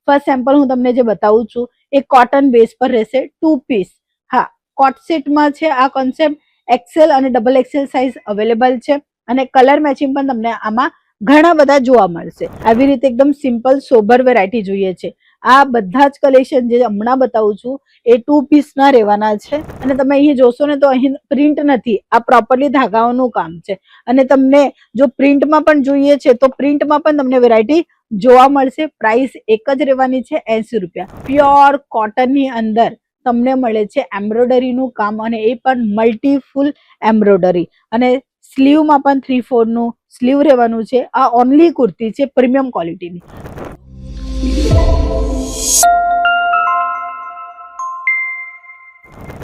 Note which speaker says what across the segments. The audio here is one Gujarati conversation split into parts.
Speaker 1: फर्स्ट सैम्पल हूँ तमने जे बताऊं छू ए कॉटन बेस पर रहेशे 2 पीस। हाँ, कॉट सेट में छे आ कॉन्सेप्ट। एक्सेल અને ડબલ એક્સેલ સાઇઝ અવેલેબલ છે અને કલર મેચિંગ પણ તમને આમાં ઘણા બધા જોવા મળશે। આવી રીતે એકદમ સિમ્પલ સોબર વેરાયટી જોઈએ છે। આ બધા જ કલેક્શન જે હમણાં બતાવું છું એ 2 પીસ ના રહેવાના છે અને તમે અહીં જોશો ને તો અહીં પ્રિન્ટ નથી, આ પ્રોપરલી ધાગાઓનું કામ છે। અને તમને જો પ્રિન્ટમાં પણ જોઈએ છે તો પ્રિન્ટમાં પણ તમને વેરાયટી જોવા મળશે। પ્રાઇસ એક જ રહેવાની છે 80 રૂપિયા। પ્યોર કોટનની અંદર તમને મળે છે એમ્બ્રોઇડરીનું કામ અને એ પણ મલ્ટી ફૂલ એમ્બ્રોઇડરી અને સ્લીવમાં પણ 3/4 નું સ્લીવ રહેવાનું છે। આ ઓનલી કુર્તી છે પ્રીમિયમ ક્વોલિટીની।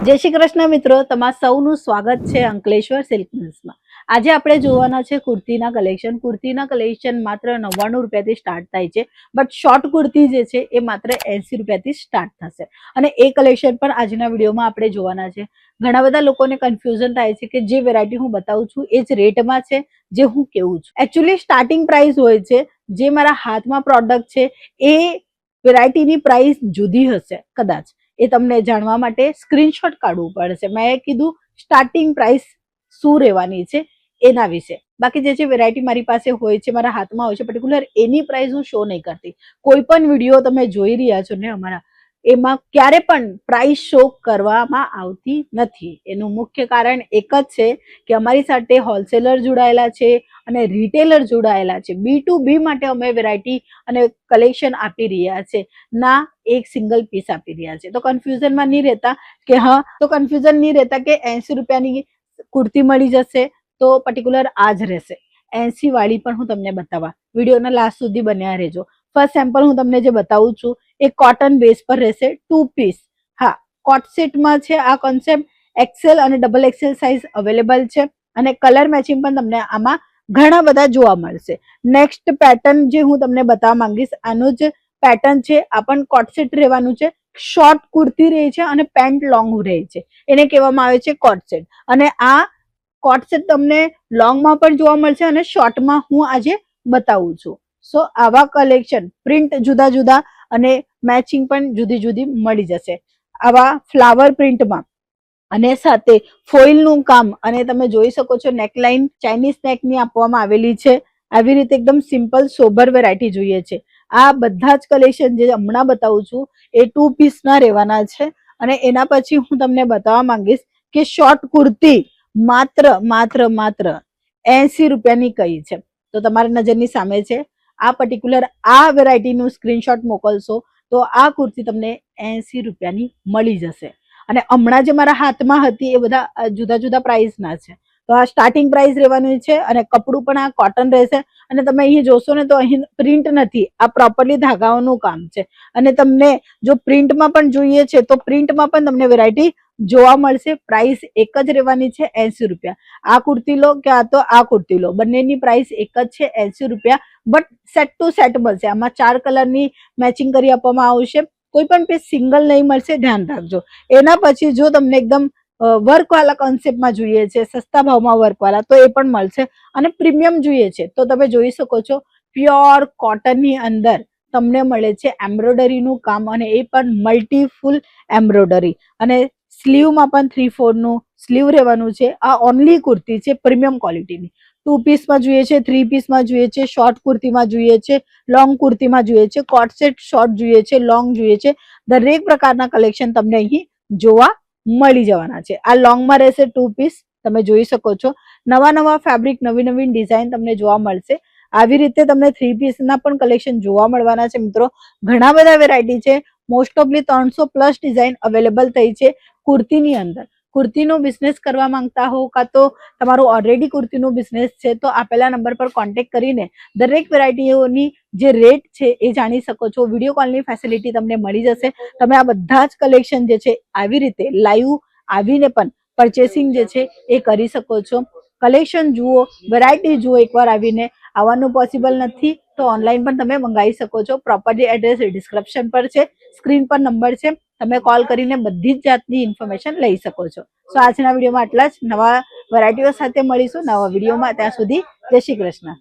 Speaker 1: જય શ્રી કૃષ્ણ મિત્રો, તમારા સૌનું સ્વાગત છે અંકલેશ્વર સિલ્ક મિલ્સમાં। આજે આપણે જોવાના છે કુર્તીના કલેક્શન। કુર્તીના કલેક્શન માત્ર 99 રૂપિયાથી સ્ટાર્ટ થાય છે, બટ શોર્ટ કુર્તી જે છે એ માત્ર 80 રૂપિયાથી સ્ટાર્ટ થશે અને એ કલેક્શન પણ આજના વિડીયોમાં આપણે જોવાના છે। ઘણા બધા લોકોને કન્ફ્યુઝન થાય છે કે જે વેરાયટી હું બતાવું છું એ જ રેટમાં છે જે હું કેવું છું। એકચ્યુઅલી સ્ટાર્ટિંગ પ્રાઇસ હોય છે, જે મારા હાથમાં પ્રોડક્ટ છે એ વેરાયટીની પ્રાઇસ જુદી હશે કદાચ, એ તમને જાણવા માટે સ્ક્રીનશોટ કાઢવું પડશે। મેં કીધું સ્ટાર્ટિંગ પ્રાઇસ શું રહેવાની છે એના વિશે। બાકી જે વેરાયટી મારી પાસે હોય છે, મારા હાથમાં હોય છે પર્ટિક્યુલર, એની પ્રાઇસ હું શો નહીં કરતી। કોઈ પણ વિડીયો તમે જોઈ રહ્યા છો ને અમારા, એમાં ક્યારે પણ પ્રાઇસ શો કરવામાં આવતી નથી। એનું મુખ્ય કારણ એક જ છે કે અમારી સાથે હોલસેલર જોડાયેલા છે અને રિટેલર જોડાયેલા છે। B2B માટે અમે વેરાયટી અને કલેક્શન આપી રહ્યા છે, ના એક સિંગલ પીસ આપી રહ્યા છે। તો કન્ફ્યુઝનમાં નહીં રહેતા કે હા, તો કન્ફ્યુઝન નહીં રહેતા કે 80 રૂપિયાની કુર્તી મળી જશે તો પર્ટિક્યુલર આ જ રહેશે। 80 વાળી પણ હું તમને બતાવવા, વિડીયોના લાસ્ટ સુધી બન્યા રહેજો। ફર્સ્ટ સેમ્પલ હું તમને જે બતાવું છું એ કોટન બેસ પર રહેશે 2 પીસ। હા, કોટ સેટમાં છે આ કોન્સેપ્ટ। એક્સેલ અને ડબલ એક્સેલ સાઇઝ અવેલેબલ છે અને કલર મેચિંગ પણ તમને આમાં ઘણા બધા જોવા મળશે। નેક્સ્ટ પેટર્ન જે હું તમને બતાવવા માંગીશ, આનું જ પેટર્ન છે। આ પણ કોટ સેટ રહેવાનું છે। શોર્ટ કુર્તી રહે છે અને પેન્ટ લોંગ રહે છે, એને કહેવામાં આવે છે કોટ સેટ। અને આ કોટ સેટ તમને લોંગમાં પણ જોવા મળશે અને શોર્ટમાં હું આજે બતાવું છું। સો આવા કલેક્શન પ્રિન્ટ જુદા જુદા અને મેચિંગ પણ જુદી જુદી મળી જશે। આવા ફ્લાવર પ્રિન્ટમાં અને સાથે ફોઇલનું કામ, અને તમે જોઈ શકો છો નેકલાઇન ચાઇનીઝ નેકની આપવામાં આવેલી છે। આવી રીતે એકદમ સિમ્પલ સોબર વેરાયટી જોઈએ છે। આ બધા જ કલેક્શન જે હમણાં બતાવું છું એ 2 પીસ ના રહેવાના છે અને એના પછી હું તમને બતાવવા માંગીશ કે શોર્ટ કુર્તી માત્ર 80 રૂપિયાની કઈ છે। તો તમારી નજરની સામે છે આ પર્ટિક્યુલર આ વેરાયટીનું સ્ક્રીનશોટ મોકલશો તો આ કુર્તી તમને 80 રૂપિયાની મળી જશે। અને હમણાં જે મારા હાથમાં હતી એ બધા જુદા જુદા પ્રાઇસના છે, તો આ સ્ટાર્ટિંગ પ્રાઇસ રહેવાની છે અને કપડું પણ આ કોટન રહેશે। અને તમે અહીં જોશો ને તો અહીં પ્રિન્ટ નથી, આ પ્રોપરલી ધાગાઓનું કામ છે। અને તમને જો પ્રિન્ટમાં પણ જોઈએ છે તો પ્રિન્ટમાં પણ તમને વેરાયટી જોવા મળશે। પ્રાઇસ એક જ રહેવાની છે 80 રૂપિયા। આ કુર્તી લો કે આ તો આ કુર્તી લો, બંનેની પ્રાઇસ એક જ છે 80 રૂપિયા। બટ સેટ ટુ સેટ મળશે, આમાં 4 કલરની મેચિંગ કરી આપવામાં આવશે। કોઈ પણ પીસ સિંગલ નહીં મળશે, ધ્યાન રાખજો। એના પછી જો તમને એકદમ વર્ક વાળા કોન્સેપ્ટમાં જોઈએ છે, સસ્તા ભાવમાં વર્ક વાળા, તો એ પણ મળશે। અને પ્રીમિયમ જોઈએ છે તો તમે જોઈ શકો છો પ્યોર કોટનની અંદર તમને મળે છે એમ્બ્રોઇડરીનું કામ અને એ પણ મલ્ટી ફૂલ એમ્બ્રોઇડરી અને સ્લીવમાં પણ 3/4 નું સ્લીવ રહેવાનું છે। આ ઓનલી કુર્તી છે પ્રીમિયમ ક્વોલિટીની। 2 પીસમાં જોઈએ છે, 3 પીસમાં જોઈએ છે, શોર્ટ કુર્તીમાં જોઈએ છે, લોંગ કુર્તીમાં જોઈએ છે, કોટ સેટ શોર્ટ જોઈએ છે, લોંગ જોઈએ છે। દરેક પ્રકારના કલેક્શન તમને અહીં જોવા મળી જવાના છે। આ લોંગમાં રહેશે 2 પીસ, તમે જોઈ શકો છો નવા નવા ફેબ્રિક, નવી નવી ડિઝાઇન તમને જોવા મળશે। આવી રીતે તમને 3 પીસના પણ કલેક્શન જોવા મળવાના છે મિત્રો। ઘણા બધા વેરાયટી છે, મોસ્ટ ઓફલી 300 પ્લસ ડિઝાઇન અવેલેબલ થઈ છે કુર્તીની અંદર। કુર્તીનો બિઝનેસ કરવા માંગતા હો કાં તો તમારું ઓલરેડી કુર્તીનો બિઝનેસ છે તો આપેલા નંબર પર કોન્ટેક્ટ કરીને દરેક વેરાયટીઓની જે રેટ છે એ જાણી શકો છો। વિડીયો કોલની ફેસિલિટી તમને મળી જશે। તમે આ બધા જ કલેક્શન જે છે આવી રીતે લાઈવ આવીને પણ પરચેસિંગ જે છે એ કરી શકો છો। કલેક્શન જુઓ, વેરાયટી જુઓ, એકવાર આવીને। આવવાનું પોસિબલ નથી તો ઓનલાઈન પણ તમે મંગાવી શકો છો। પ્રોપરલી એડ્રેસ ડિસ્ક્રિપ્શન પર છે, સ્ક્રીન પર નંબર છે, તમે કોલ કરીને બધી જ જાતની ઇન્ફોર્મેશન લઈ શકો છો। સો આજના વિડીયોમાં આટલા જ। નવા વેરાયટીઓ સાથે મળીશું નવા વિડીયોમાં, ત્યાં સુધી જય શ્રી કૃષ્ણ।